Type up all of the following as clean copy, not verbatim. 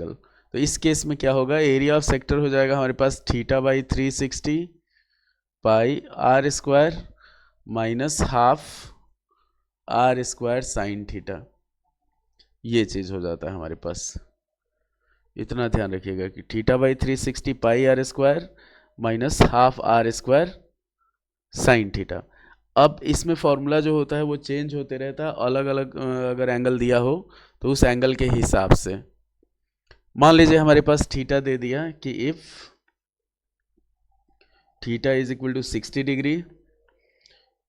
Circle. तो इस case में क्या होगा, एरिया ऑफ सेक्टर हो जाएगा हमारे पास theta by 360 pi are square minus half are square sine theta. ये चीज़ हो जाता है हमारे पास। इतना ध्यान रखिएगा कि theta by 360 pi are square minus half are square sine theta. अब इसमें फॉर्मूला जो होता है वो चेंज होते रहता है, अलग अलग अगर एंगल दिया हो तो उस एंगल के हिसाब से। मान लीजिए हमारे पास थीटा दे दिया कि if theta is equal to 60 degree,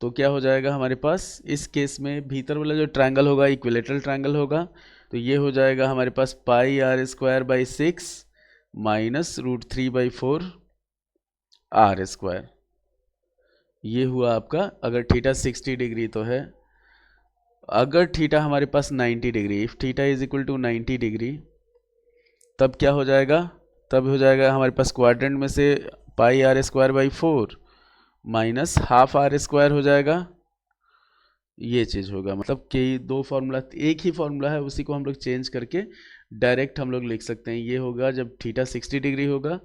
तो क्या हो जाएगा हमारे पास, इस केस में भीतर वाला जो ट्रायंगल होगा इक्विलेटरल ट्रायंगल होगा, तो ये हो जाएगा हमारे पास pi are square by 6 minus √3/4 r square. ये हुआ आपका, अगर थीटा 60 डिग्री तो है। अगर थीटा हमारे पास 90 degree, if theta is equal to 90 degree, तब क्या हो जाएगा, तब हो जाएगा हमारे पास क्वाड्रेंट में से pi are square by 4 minus half are square हो जाएगा। ये चीज़ होगा, मतलब कि दो फार्मूला, एक ही फार्मूला है, उसी को हम लोग चेंज करके डायरेक्ट हम लोग लिख सकते हैं। ये होगा जब थीटा 60 डिग्री होगा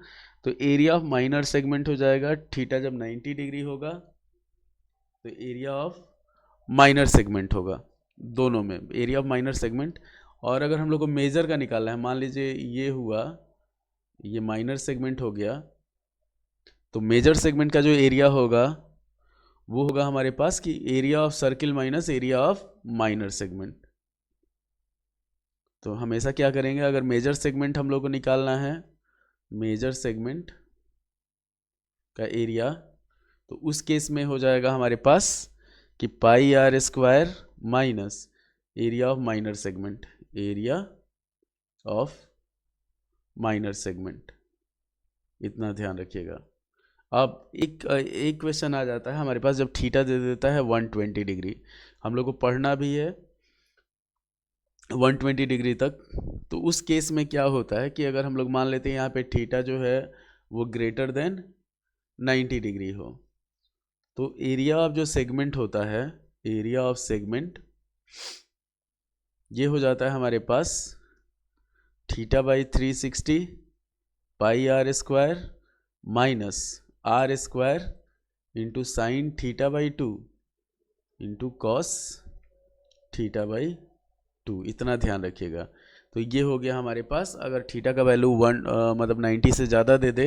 तो एरिया ऑफ माइनर सेगमेंट हो जाएगा, थीटा जब 90 डिग्री होगा तो एरिया ऑफ माइनर सेगमेंट होगा, दोनों में एरिया ऑफ माइनर सेगमेंट। और अगर हम लोग को मेजर का निकालना है, मान लीजिए ये हुआ, ये माइनर सेगमेंट हो गया, तो मेजर सेगमेंट का जो एरिया होगा वो होगा हमारे पास कि area of circle minus area of minor segment. तो हमेशा क्या करेंगे, अगर मेजर सेगमेंट हम लोग को निकालना है, मेजर सेगमेंट का एरिया, तो उस केस में हो जाएगा हमारे पास कि pi are square minus area of minor segment, area of minor segment. इतना ध्यान रखिएगा। अब एक क्वेश्चन आ जाता है हमारे पास, जब थीटा दे देता है 120 डिग्री, हम लोग को पढ़ना भी है 120 डिग्री तक, तो उस केस में क्या होता है कि अगर हम लोग मान लेते हैं यहाँ पे थीटा जो है वो ग्रेटर देन 90 डिग्री हो, तो एरिया ऑफ जो सेगमेंट होता है, एरिया ऑफ सेगमेंट, ये हो जाता है हमारे पास theta by 360 pi are square minus r square into sine theta by 2 into cos theta by 2। इतना ध्यान रखिएगा। तो ये हो गया हमारे पास, अगर थीटा का वैल्यू 1 मतलब 90 से ज़्यादा दे दे,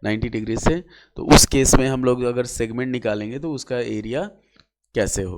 90 डिग्री से, तो उस केस में हम लोग अगर सेगमेंट निकालेंगे तो उसका एरिया कैसे हो।